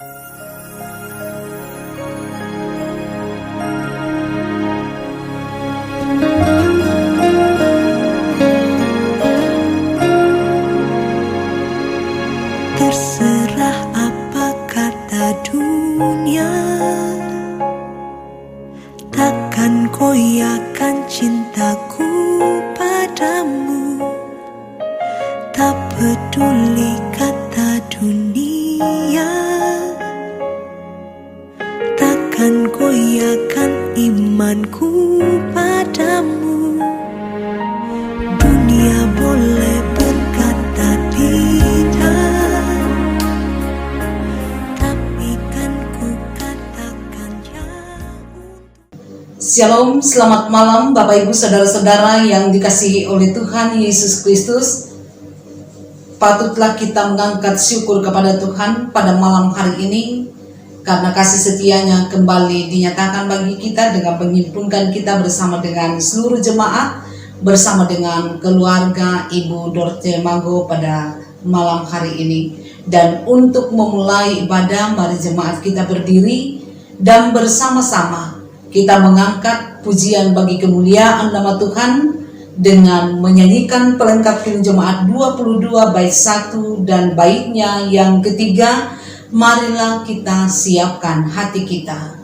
Terserah apa kata dunia, takkan koyakkan cintaku padamu. Tak peduli kata dunia, takkan koyakkan imanku padamu. Dunia boleh berkata tidak, tapi kan ku katakan ya. Shalom, selamat malam Bapak Ibu Saudara-saudara yang dikasihi oleh Tuhan Yesus Kristus. Patutlah kita mengangkat syukur kepada Tuhan pada malam hari ini, karena kasih setianya kembali dinyatakan bagi kita dengan menghimpunkan kita bersama dengan seluruh jemaat, bersama dengan keluarga Ibu Dorce Mago pada malam hari ini. Dan untuk memulai ibadah, mari jemaat kita berdiri dan bersama-sama kita mengangkat pujian bagi kemuliaan nama Tuhan dengan menyanyikan pelengkap film jemaat 22 bait 1 dan baitnya yang ketiga. Marilah kita siapkan hati kita.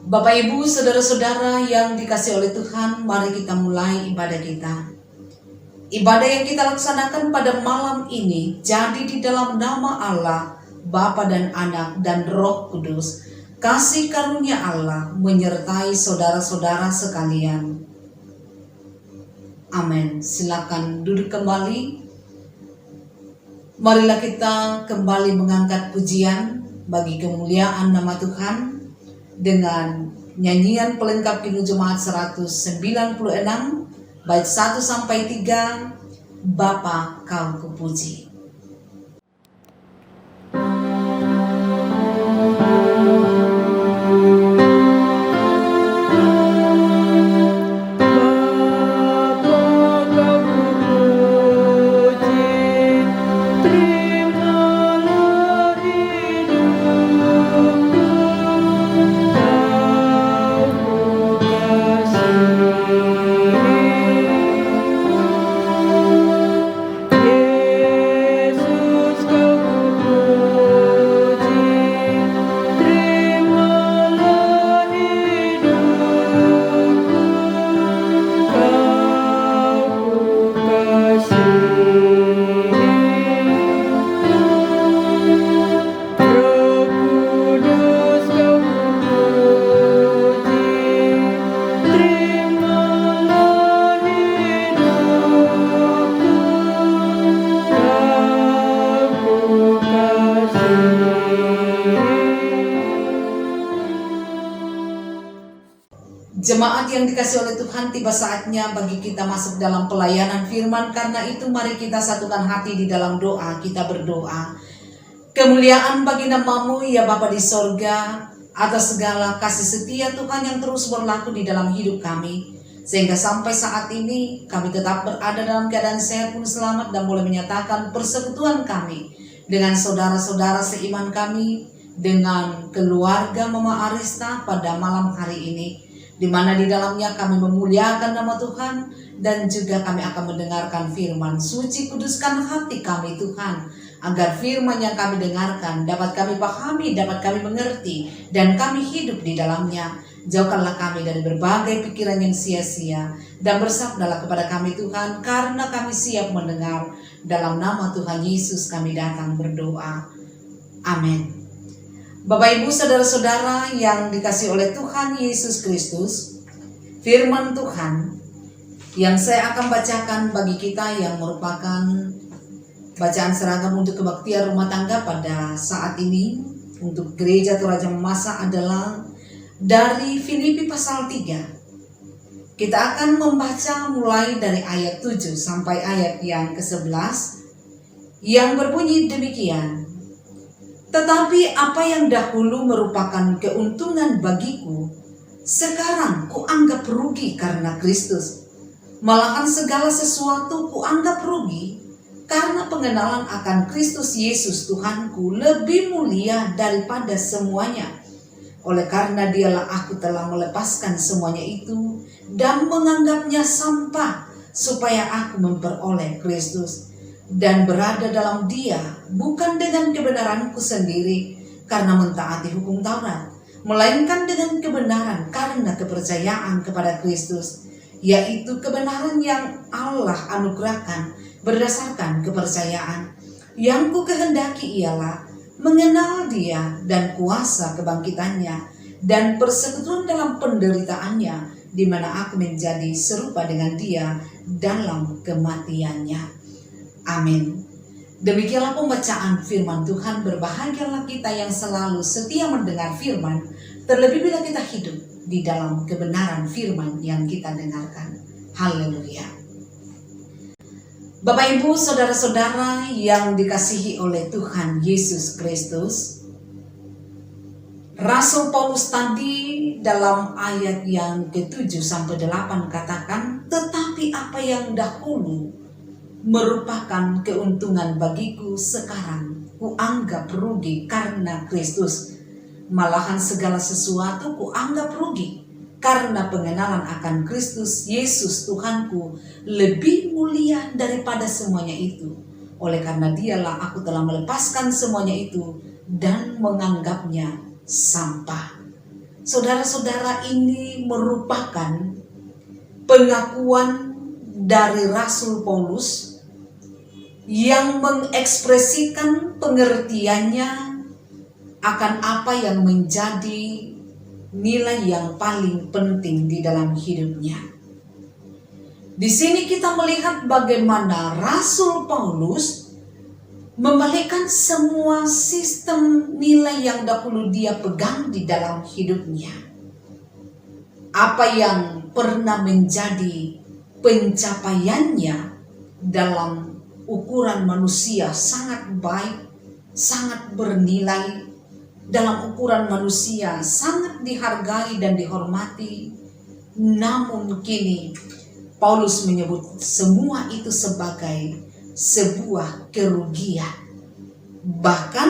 Bapak Ibu Saudara-saudara yang dikasihi oleh Tuhan, mari kita mulai ibadah kita. Ibadah yang kita laksanakan pada malam ini jadi di dalam nama Allah, Bapa dan Anak dan Roh Kudus. Kasih karunia Allah menyertai saudara-saudara sekalian. Amin. Silakan duduk kembali. Marilah kita kembali mengangkat pujian bagi kemuliaan nama Tuhan dengan nyanyian pelengkap kidung jemaat 196 bait 1 sampai 3, Bapa kau kupuji. Jemaat yang dikasihi oleh Tuhan, tiba saatnya bagi kita masuk dalam pelayanan firman. Karena itu mari kita satukan hati di dalam doa. Kita berdoa. Kemuliaan bagi nama-Mu ya Bapa di sorga, atas segala kasih setia Tuhan yang terus berlaku di dalam hidup kami. Sehingga sampai saat ini kami tetap berada dalam keadaan sehat pun selamat dan boleh menyatakan persekutuan kami dengan saudara-saudara seiman kami, dengan keluarga Mama Arista pada malam hari ini, di mana di dalamnya kami memuliakan nama Tuhan dan juga kami akan mendengarkan firman. Suci kuduskan hati kami Tuhan, agar firman yang kami dengarkan dapat kami pahami, dapat kami mengerti, dan kami hidup di dalamnya. Jauhkanlah kami dari berbagai pikiran yang sia-sia, dan bersabdalah kepada kami Tuhan, karena kami siap mendengar. Dalam nama Tuhan Yesus kami datang berdoa. Amin. Bapak Ibu saudara-saudara yang dikasihi oleh Tuhan Yesus Kristus, firman Tuhan yang saya akan bacakan bagi kita yang merupakan bacaan seragam untuk kebaktian rumah tangga pada saat ini untuk Gereja Toraja Mamasa adalah dari Filipi pasal 3. Kita akan membaca mulai dari ayat 7 sampai ayat yang ke-11 yang berbunyi demikian. Tetapi apa yang dahulu merupakan keuntungan bagiku, sekarang kuanggap rugi karena Kristus. Malahan segala sesuatu kuanggap rugi karena pengenalan akan Kristus Yesus Tuhanku lebih mulia daripada semuanya. Oleh karena dialah aku telah melepaskan semuanya itu dan menganggapnya sampah, supaya aku memperoleh Kristus dan berada dalam Dia, bukan dengan kebenaranku sendiri karena mentaati hukum Taurat, melainkan dengan kebenaran karena kepercayaan kepada Kristus, yaitu kebenaran yang Allah anugerahkan berdasarkan kepercayaan. Yang ku kehendaki ialah mengenal Dia dan kuasa kebangkitannya dan persekutuan dalam penderitaannya, di mana aku menjadi serupa dengan Dia dalam kematiannya. Amin. Demikianlah pembacaan firman Tuhan. Berbahagialah kita yang selalu setia mendengar firman, terlebih bila kita hidup di dalam kebenaran firman yang kita dengarkan. Haleluya. Bapak Ibu saudara-saudara yang dikasihi oleh Tuhan Yesus Kristus, Rasul Paulus tadi dalam ayat yang ke-7 sampai 8 katakan, tetapi apa yang dahulu merupakan keuntungan bagiku, sekarang kuanggap rugi karena Kristus. Malahan segala sesuatu kuanggap rugi karena pengenalan akan Kristus Yesus Tuhanku lebih mulia daripada semuanya itu. Oleh karena dialah aku telah melepaskan semuanya itu dan menganggapnya sampah. Saudara-saudara, ini merupakan pengakuan dari Rasul Paulus yang mengekspresikan pengertiannya akan apa yang menjadi nilai yang paling penting di dalam hidupnya. Di sini kita melihat bagaimana Rasul Paulus membalikkan semua sistem nilai yang dahulu dia pegang di dalam hidupnya. Apa yang pernah menjadi pencapaiannya dalam ukuran manusia sangat baik, sangat bernilai, dalam ukuran manusia sangat dihargai dan dihormati. Namun kini Paulus menyebut semua itu sebagai sebuah kerugian. Bahkan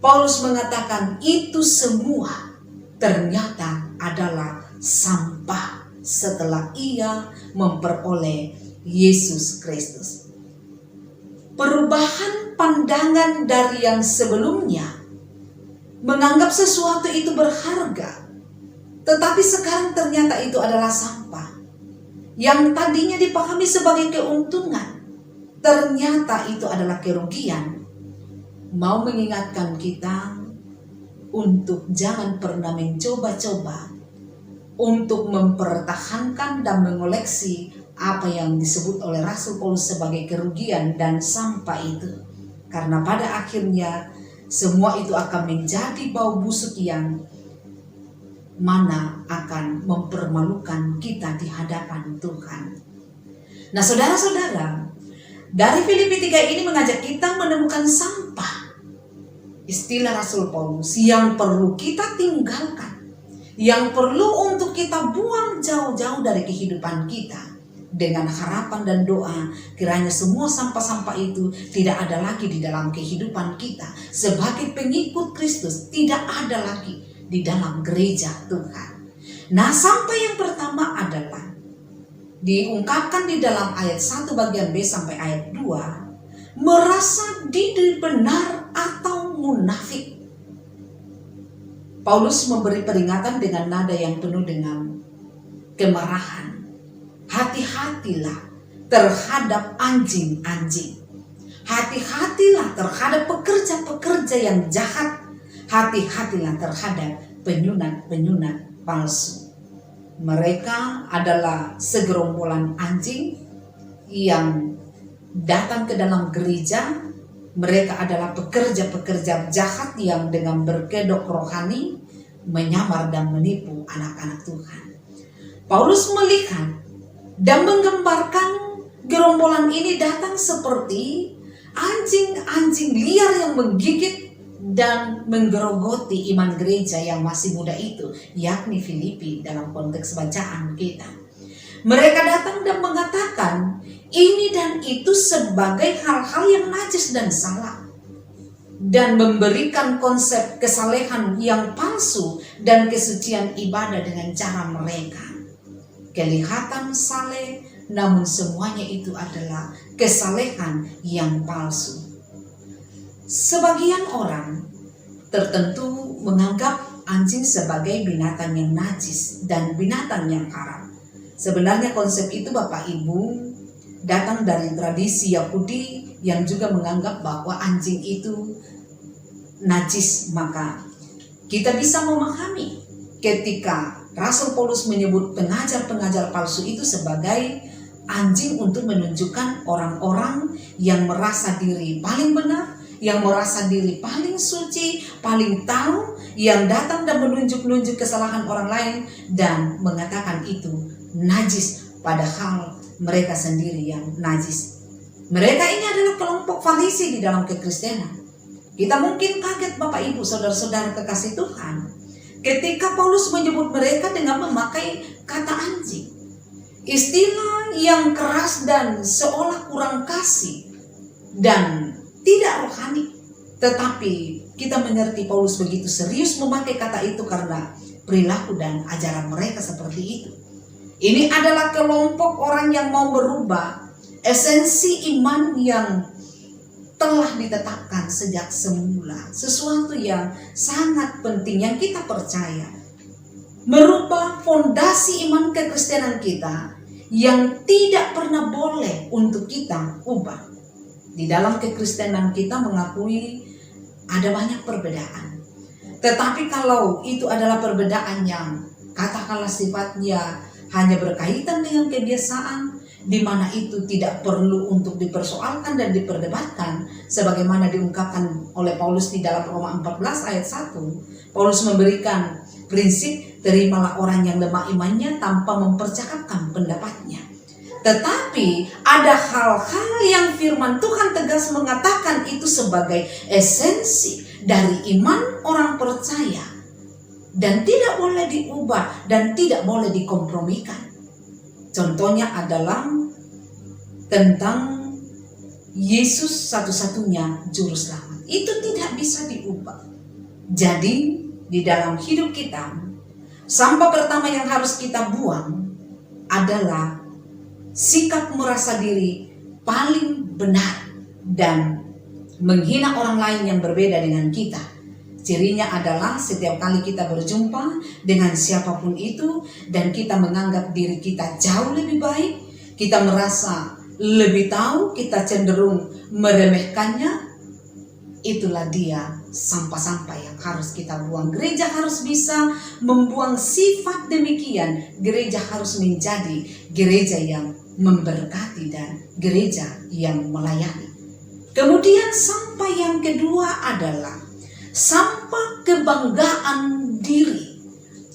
Paulus mengatakan itu semua ternyata adalah sampah setelah ia memperoleh Yesus Kristus. Perubahan pandangan dari yang sebelumnya menganggap sesuatu itu berharga, tetapi sekarang ternyata itu adalah sampah. Yang tadinya dipahami sebagai keuntungan, ternyata itu adalah kerugian. Mau mengingatkan kita untuk jangan pernah mencoba-coba untuk mempertahankan dan mengoleksi apa yang disebut oleh Rasul Paulus sebagai kerugian dan sampah itu. Karena pada akhirnya semua itu akan menjadi bau busuk yang mana akan mempermalukan kita di hadapan Tuhan. Nah saudara-saudara, dari Filipi 3 ini mengajak kita menemukan sampah, istilah Rasul Paulus, yang perlu kita tinggalkan, yang perlu untuk kita buang jauh-jauh dari kehidupan kita. Dengan harapan dan doa, kiranya semua sampah-sampah itu tidak ada lagi di dalam kehidupan kita. Sebagai pengikut Kristus, tidak ada lagi di dalam gereja Tuhan. Nah, sampah yang pertama adalah diungkapkan di dalam ayat 1 bagian B sampai ayat 2, merasa diri benar atau munafik. Paulus memberi peringatan dengan nada yang penuh dengan kemarahan. Hati-hatilah terhadap anjing-anjing. Hati-hatilah terhadap pekerja-pekerja yang jahat. Hati-hatilah terhadap penyunat-penyunat palsu. Mereka adalah segerombolan anjing yang datang ke dalam gereja. Mereka adalah pekerja-pekerja jahat yang dengan berkedok rohani menyamar dan menipu anak-anak Tuhan. Paulus melihat dan menggambarkan gerombolan ini datang seperti anjing-anjing liar yang menggigit dan menggerogoti iman gereja yang masih muda itu, yakni Filipi dalam konteks bacaan kita. Mereka datang dan mengatakan ini dan itu sebagai hal-hal yang najis dan salah, dan memberikan konsep kesalehan yang palsu dan kesucian ibadah dengan cara mereka. Kelihatan saleh, namun semuanya itu adalah kesalehan yang palsu. Sebagian orang tertentu menganggap anjing sebagai binatang yang najis dan binatang yang haram. Sebenarnya konsep itu Bapak Ibu datang dari tradisi Yahudi yang juga menganggap bahwa anjing itu najis. Maka kita bisa memahami ketika Rasul Paulus menyebut pengajar-pengajar palsu itu sebagai anjing untuk menunjukkan orang-orang yang merasa diri paling benar, yang merasa diri paling suci, paling tahu, yang datang dan menunjuk-nunjuk kesalahan orang lain dan mengatakan itu najis, padahal mereka sendiri yang najis. Mereka ini adalah kelompok Farisi di dalam kekristenan. Kita mungkin kaget Bapak Ibu, saudara-saudara kekasih Tuhan, ketika Paulus menyebut mereka dengan memakai kata anjing. Istilah yang keras dan seolah kurang kasih dan tidak rohani. Tetapi kita mengerti Paulus begitu serius memakai kata itu karena perilaku dan ajaran mereka seperti itu. Ini adalah kelompok orang yang mau merubah esensi iman yang telah ditetapkan sejak semula. Sesuatu yang sangat penting yang kita percaya. Merubah fondasi iman kekristenan kita yang tidak pernah boleh untuk kita ubah. Di dalam kekristenan kita mengakui ada banyak perbedaan. Tetapi kalau itu adalah perbedaan yang katakanlah sifatnya hanya berkaitan dengan kebiasaan, di mana itu tidak perlu untuk dipersoalkan dan diperdebatkan, sebagaimana diungkapkan oleh Paulus di dalam Roma 14 ayat 1. Paulus memberikan prinsip, terimalah orang yang lemah imannya tanpa mempercakapkan pendapatnya. Tetapi ada hal-hal yang firman Tuhan tegas mengatakan itu sebagai esensi dari iman orang percaya dan tidak boleh diubah dan tidak boleh dikompromikan. Contohnya adalah tentang Yesus satu-satunya juru selamat. Itu tidak bisa diubah. Jadi di dalam hidup kita, sampah pertama yang harus kita buang adalah sikap merasa diri paling benar dan menghina orang lain yang berbeda dengan kita. Cirinya adalah setiap kali kita berjumpa dengan siapapun itu dan kita menganggap diri kita jauh lebih baik, kita merasa lebih tahu, kita cenderung meremehkannya, itulah dia sampah-sampah yang harus kita buang. Gereja harus bisa membuang sifat demikian. Gereja harus menjadi gereja yang memberkati dan gereja yang melayani. Kemudian sampah yang kedua adalah sampah kebanggaan diri.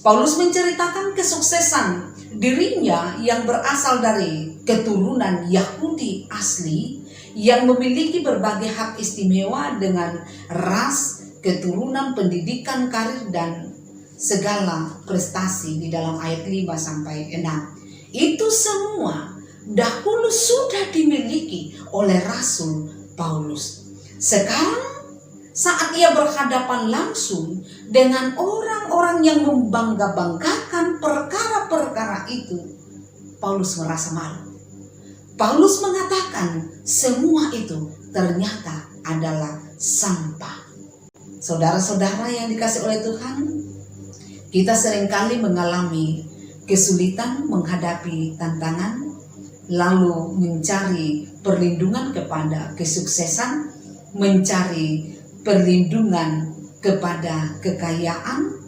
Paulus menceritakan kesuksesan dirinya yang berasal dari keturunan Yahudi asli yang memiliki berbagai hak istimewa dengan ras, keturunan, pendidikan, karir, dan segala prestasi di dalam ayat 5 sampai 6. Itu semua dahulu sudah dimiliki oleh Rasul Paulus. Sekarang saat ia berhadapan langsung dengan orang-orang yang membangga-banggakan perkara-perkara itu, Paulus merasa malu. Paulus mengatakan semua itu ternyata adalah sampah. Saudara-saudara yang dikasihi oleh Tuhan, kita seringkali mengalami kesulitan menghadapi tantangan, lalu mencari perlindungan kepada kesuksesan, mencari perlindungan kepada kekayaan,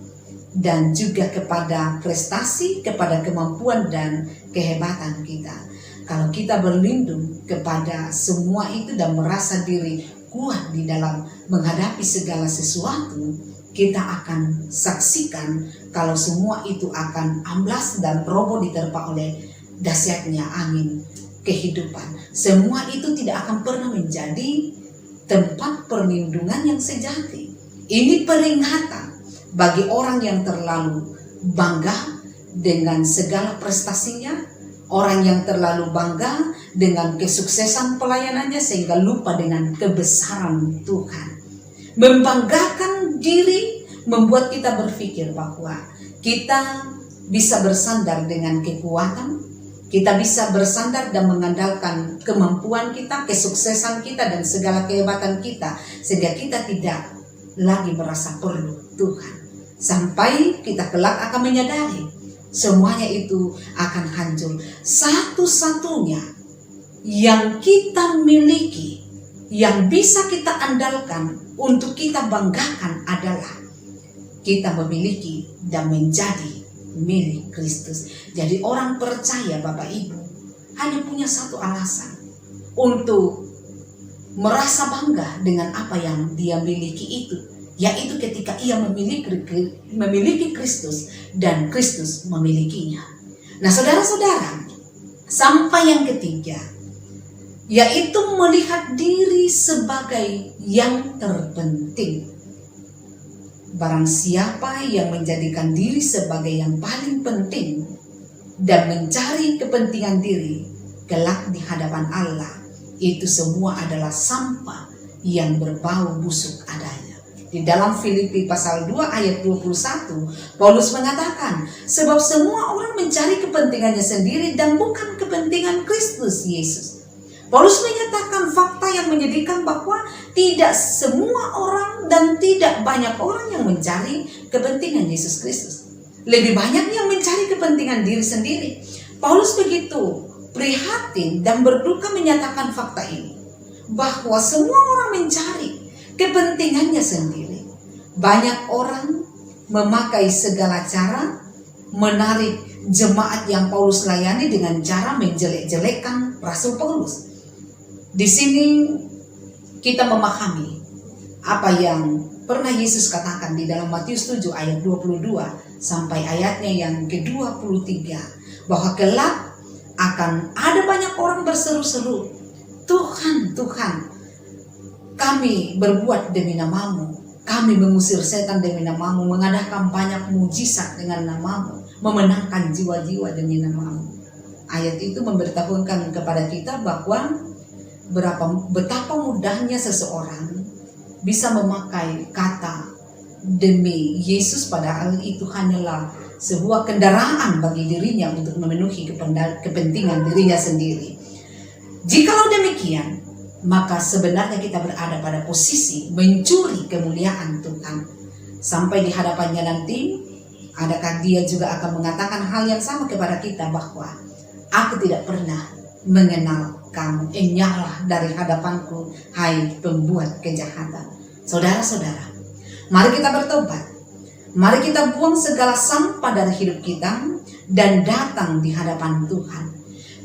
dan juga kepada prestasi, kepada kemampuan dan kehebatan kita. Kalau kita berlindung kepada semua itu dan merasa diri kuat di dalam menghadapi segala sesuatu, kita akan saksikan kalau semua itu akan amblas dan roboh diterpa oleh dahsyatnya angin kehidupan. Semua itu tidak akan pernah menjadi tempat perlindungan yang sejati. Ini peringatan bagi orang yang terlalu bangga dengan segala prestasinya, orang yang terlalu bangga dengan kesuksesan pelayanannya sehingga lupa dengan kebesaran Tuhan. Membanggakan diri membuat kita berpikir bahwa kita bisa bersandar dengan kekuatan, kita bisa bersandar dan mengandalkan kemampuan kita, kesuksesan kita, dan segala kehebatan kita, sehingga kita tidak lagi merasa perlu Tuhan. Sampai kita kelak akan menyadari semuanya itu akan hancur. Satu-satunya yang kita miliki, yang bisa kita andalkan untuk kita banggakan adalah kita memiliki dan menjadi milik Kristus. Jadi orang percaya, Bapak Ibu, hanya punya satu alasan untuk merasa bangga dengan apa yang dia miliki itu, yaitu ketika ia memiliki Kristus dan Kristus memilikinya. Nah, saudara-saudara, sampai yang ketiga, yaitu melihat diri sebagai yang terpenting. Barang siapa yang menjadikan diri sebagai yang paling penting dan mencari kepentingan diri, kelak di hadapan Allah, itu semua adalah sampah yang berbau busuk adanya. Di dalam Filipi pasal 2 ayat 21, Paulus mengatakan, sebab semua orang mencari kepentingannya sendiri dan bukan kepentingan Kristus Yesus. Paulus menyatakan fakta yang menyedihkan bahwa tidak semua orang dan tidak banyak orang yang mencari kepentingan Yesus Kristus. Lebih banyak yang mencari kepentingan diri sendiri. Paulus begitu prihatin dan berduka menyatakan fakta ini, bahwa semua orang mencari kepentingannya sendiri. Banyak orang memakai segala cara menarik jemaat yang Paulus layani dengan cara menjelek-jelekkan Rasul Paulus. Di sini kita memahami apa yang pernah Yesus katakan di dalam Matius 7 ayat 22 sampai ayatnya yang ke-23, bahwa kelak akan ada banyak orang berseru-seru, Tuhan, Tuhan, kami berbuat demi nama-Mu, kami mengusir setan demi nama-Mu, mengadakan banyak mujizat dengan nama-Mu, memenangkan jiwa-jiwa demi nama-Mu. Ayat itu memberitahukan kepada kita bahwa betapa mudahnya seseorang bisa memakai kata demi Yesus, padahal itu hanyalah sebuah kendaraan bagi dirinya untuk memenuhi kepentingan dirinya sendiri. Jikalau demikian, maka sebenarnya kita berada pada posisi mencuri kemuliaan Tuhan. Sampai di hadapannya nanti, adakah dia juga akan mengatakan hal yang sama kepada kita, bahwa aku tidak pernah mengenal kamu, enyahlah dari hadapanku, hai pembuat kejahatan. Saudara-saudara, mari kita bertobat. Mari kita buang segala sampah dari hidup kita dan datang di hadapan Tuhan.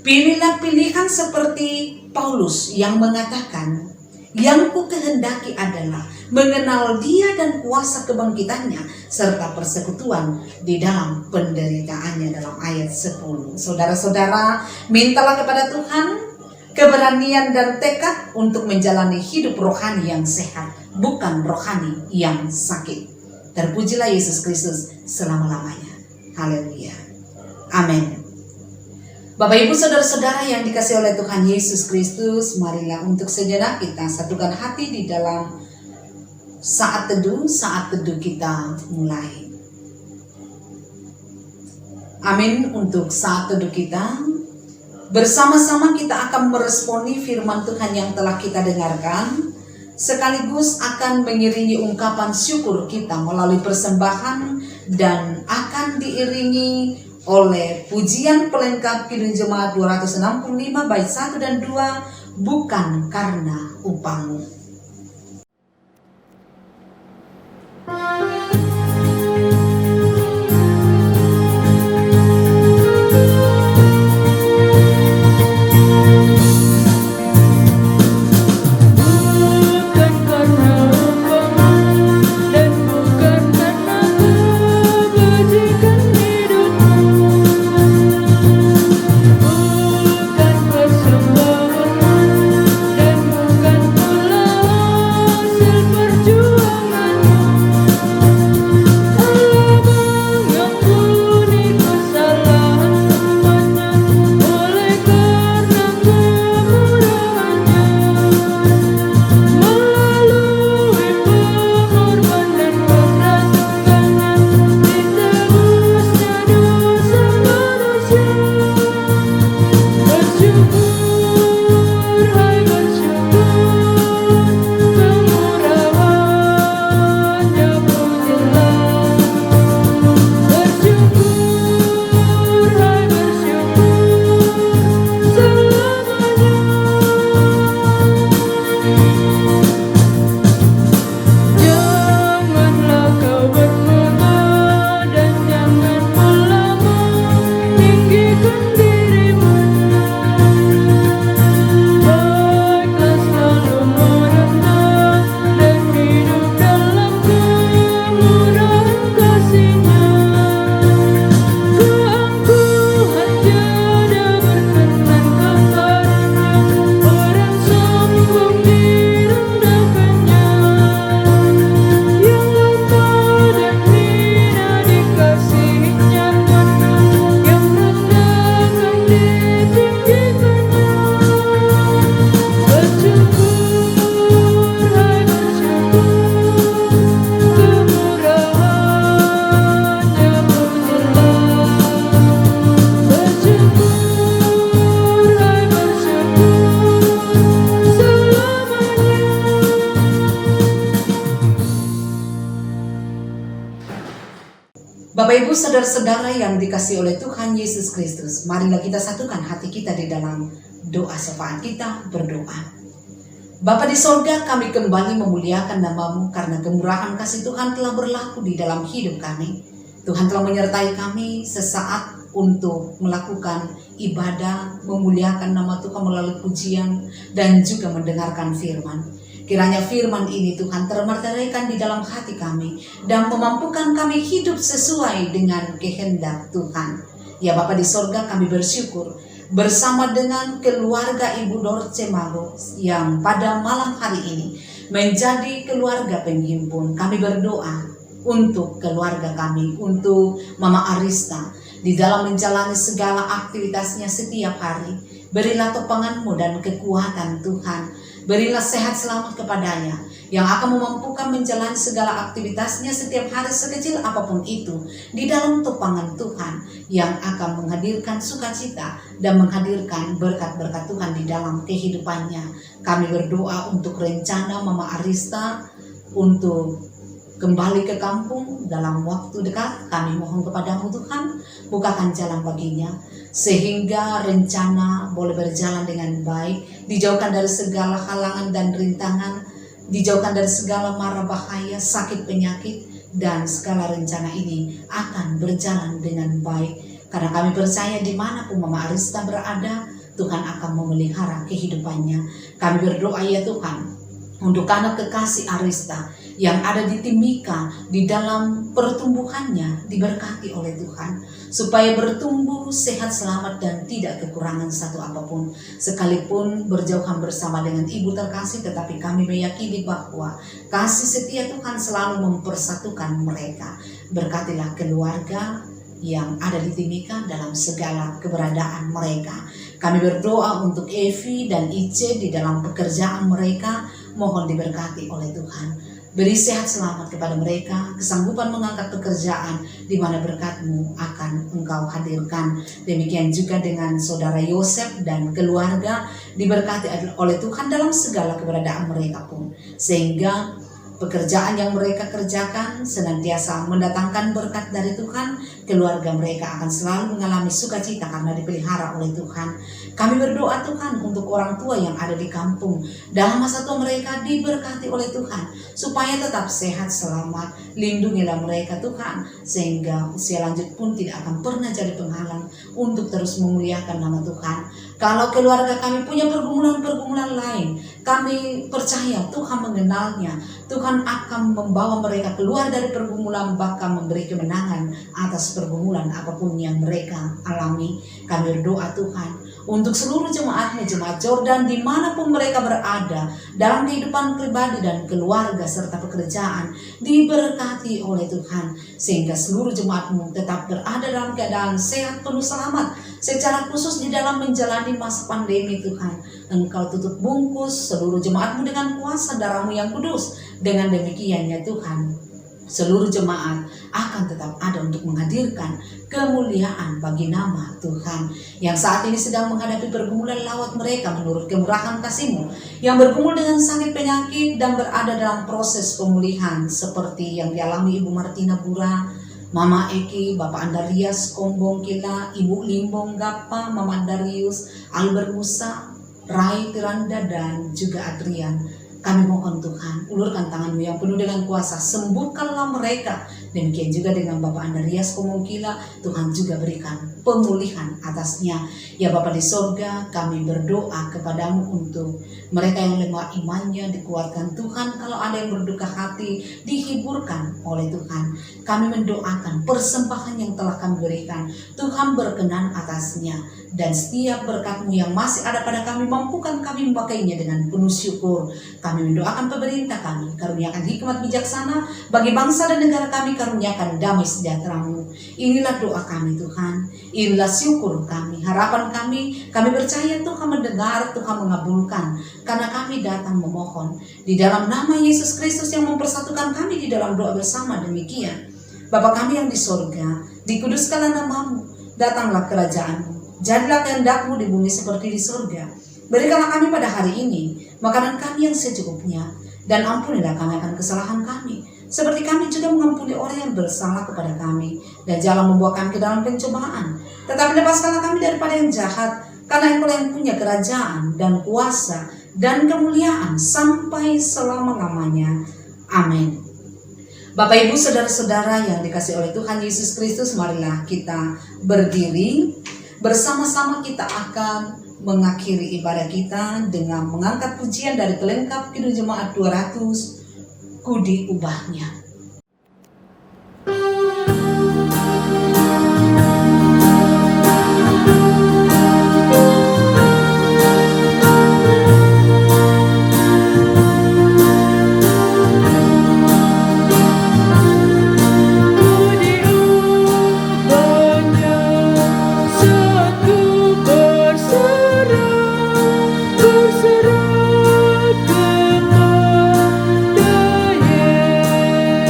Pilihlah pilihan seperti Paulus yang mengatakan, yang ku kehendaki adalah mengenal Dia dan kuasa kebangkitannya serta persekutuan di dalam penderitaannya, dalam ayat 10. Saudara-saudara, mintalah kepada Tuhan keberanian dan tekad untuk menjalani hidup rohani yang sehat, bukan rohani yang sakit. Terpujilah Yesus Kristus selama-lamanya. Haleluya. Amin. Bapak Ibu Saudara-saudara yang dikasihi oleh Tuhan Yesus Kristus, marilah untuk sejenak kita satukan hati di dalam saat teduh kita mulai. Amin. Untuk saat teduh kita, bersama-sama kita akan meresponi firman Tuhan yang telah kita dengarkan, sekaligus akan mengiringi ungkapan syukur kita melalui persembahan dan akan diiringi oleh pujian pelengkap Kidung Jemaat 265 bait 1 dan 2, bukan karena upahmu. Bapak Ibu Saudara-saudara yang dikasihi oleh Tuhan Yesus Kristus, marilah kita satukan hati kita di dalam doa syafaat kita berdoa. Bapa di sorga, kami kembali memuliakan nama-Mu karena kemurahan kasih Tuhan telah berlaku di dalam hidup kami. Tuhan telah menyertai kami sesaat untuk melakukan ibadah, memuliakan nama Tuhan melalui pujian dan juga mendengarkan firman. Kiranya firman ini Tuhan termartirikan di dalam hati kami dan memampukan kami hidup sesuai dengan kehendak Tuhan. Ya Bapa di sorga, kami bersyukur bersama dengan keluarga Ibu Dorce Mago yang pada malam hari ini menjadi keluarga penghimpun. Kami berdoa untuk keluarga kami, untuk Mama Arista di dalam menjalani segala aktivitasnya setiap hari. Berilah topangan-Mu dan kekuatan Tuhan. Berilah sehat selamat kepadanya yang akan memampukan menjalani segala aktivitasnya setiap hari sekecil apapun itu di dalam topangan Tuhan yang akan menghadirkan sukacita dan menghadirkan berkat-berkat Tuhan di dalam kehidupannya. Kami berdoa untuk rencana Mama Arista untuk kembali ke kampung dalam waktu dekat. Kami mohon kepadamu Tuhan, bukakan jalan baginya sehingga rencana boleh berjalan dengan baik, dijauhkan dari segala halangan dan rintangan, dijauhkan dari segala mara bahaya, sakit penyakit, dan segala rencana ini akan berjalan dengan baik. Karena kami percaya dimanapun Mama Arista berada, Tuhan akan memelihara kehidupannya. Kami berdoa ya Tuhan, untuk anak kekasih Arista yang ada di Timika, di dalam pertumbuhannya diberkati oleh Tuhan. supaya bertumbuh sehat selamat dan tidak kekurangan satu apapun. Sekalipun berjauhan bersama dengan ibu terkasih, tetapi kami meyakini bahwa kasih setia Tuhan selalu mempersatukan mereka. Berkatilah keluarga yang ada di Timika dalam segala keberadaan mereka. Kami berdoa untuk Evi dan Ice di dalam pekerjaan mereka, mohon diberkati oleh Tuhan. Beri sehat selamat kepada mereka, kesanggupan mengangkat pekerjaan di mana berkat-Mu akan Engkau hadirkan. Demikian juga dengan saudara Yosef dan keluarga, diberkati oleh Tuhan dalam segala keberadaan mereka pun, sehingga pekerjaan yang mereka kerjakan senantiasa mendatangkan berkat dari Tuhan. Keluarga mereka akan selalu mengalami sukacita karena dipelihara oleh Tuhan. Kami berdoa Tuhan untuk orang tua yang ada di kampung, dalam masa tua mereka diberkati oleh Tuhan, supaya tetap sehat selamat. Lindungilah mereka Tuhan, sehingga usia lanjut pun tidak akan pernah jadi penghalang untuk terus memuliakan nama Tuhan. Kalau keluarga kami punya pergumulan-pergumulan lain, kami percaya Tuhan mengenalnya. Tuhan akan membawa mereka keluar dari pergumulan, bahkan memberi kemenangan atas pergumulan apapun yang mereka alami. Kami berdoa Tuhan untuk seluruh jemaat-Mu, jemaat Jordan dimanapun mereka berada, dalam kehidupan pribadi dan keluarga serta pekerjaan, diberkati oleh Tuhan, sehingga seluruh jemaat-Mu tetap berada dalam keadaan sehat penuh selamat. Secara khusus di dalam menjalani masa pandemi Tuhan, Engkau tutup bungkus seluruh jemaat-Mu dengan kuasa darah-Mu yang kudus. Dengan demikian ya Tuhan, seluruh jemaat akan tetap ada untuk menghadirkan kemuliaan bagi nama Tuhan, yang saat ini sedang menghadapi pergumulan. Lawat mereka menurut kemurahan kasih-Mu, yang bergumul dengan sakit penyakit dan berada dalam proses pemulihan, seperti yang dialami Ibu Martina Bura, Mama Eki, Bapak Andarias Kombong Kila, Ibu Limbong Gapa, Mama Darius, Albert Musa, Rai Tiranda, dan juga Adrian. Kami mohon Tuhan, ulurkan tangan-Mu yang penuh dengan kuasa, sembuhkanlah mereka. Demikian juga dengan Bapak Andarias Komongkila, Tuhan juga berikan pemulihan atasnya. Ya Bapa di sorga, kami berdoa kepadamu untuk mereka yang lemah imannya, dikuatkan Tuhan. Kalau ada yang berduka hati, dihiburkan oleh Tuhan. Kami mendoakan persembahan yang telah kami berikan, Tuhan berkenan atasnya. Dan setiap berkat-Mu yang masih ada pada kami, mampukan kami memakainya dengan penuh syukur. Kami mendoakan pemerintah kami, karuniakan hikmat bijaksana bagi bangsa dan negara kami, karuniakan damai sejahtera-Mu. Inilah doa kami Tuhan, inilah syukur kami, harapan kami. Kami percaya Tuhan mendengar, Tuhan mengabulkan, karena kami datang memohon di dalam nama Yesus Kristus yang mempersatukan kami di dalam doa bersama. Demikian, Bapa kami yang di sorga, dikuduskanlah nama-Mu, datanglah kerajaan-Mu, jadilah kehendak-Mu di bumi seperti di sorga. Berikanlah kami pada hari ini makanan kami yang secukupnya, dan ampunilah kami akan kesalahan kami, seperti kami juga mengampuni orang yang bersalah kepada kami. Dan jangan membawa kami ke dalam pencobaan, tetapi lepaskanlah kami daripada yang jahat, karena Engkau yang punya kerajaan dan kuasa dan kemuliaan sampai selama-lamanya. Amin. Bapak Ibu saudara-saudara yang dikasihi oleh Tuhan Yesus Kristus, marilah kita berdiri. Bersama-sama kita akan mengakhiri ibadah kita dengan mengangkat pujian dari pelengkap Kidung Jemaat 200, Ku Diubahnya. Berserah kepada Yesus.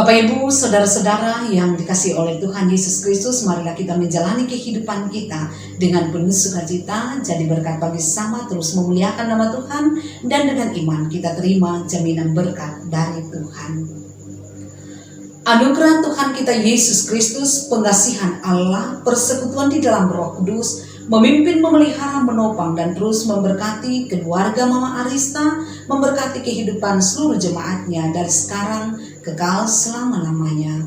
Bapak Ibu, saudara-saudara yang dikasihi oleh Tuhan Yesus Kristus, marilah kita menjalani kehidupan kita dengan penuh sukacita, jadi berkat bagi sesama, terus memuliakan nama Tuhan, dan dengan iman kita terima jaminan berkat dari Tuhan. Anugerah Tuhan kita Yesus Kristus, pengasihan Allah, persekutuan di dalam Roh Kudus, memimpin, memelihara, menopang, dan terus memberkati keluarga Mama Arista, memberkati kehidupan seluruh jemaatnya dari sekarang kekal selama-lamanya.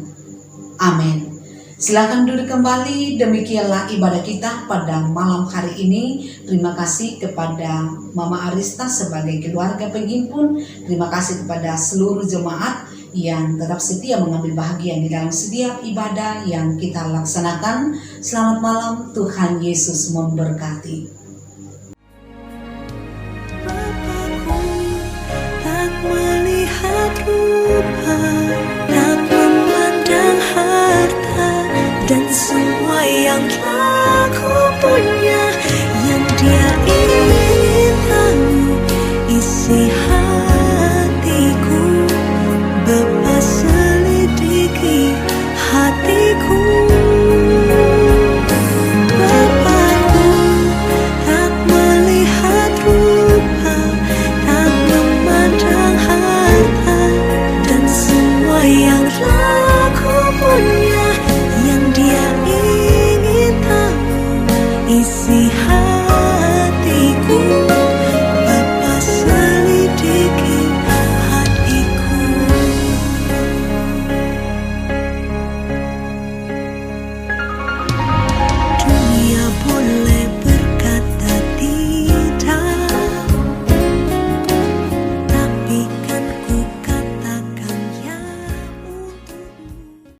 Amin. Silakan duduk kembali, demikianlah ibadah kita pada malam hari ini. Terima kasih kepada Mama Arista sebagai keluarga penghimpun, terima kasih kepada seluruh jemaat yang tetap setia mengambil bahagian di dalam setiap ibadah yang kita laksanakan. Selamat malam, Tuhan Yesus memberkati. Bapakku tak melihat rupa, tak memandang harta dan semua yang telah ku punya.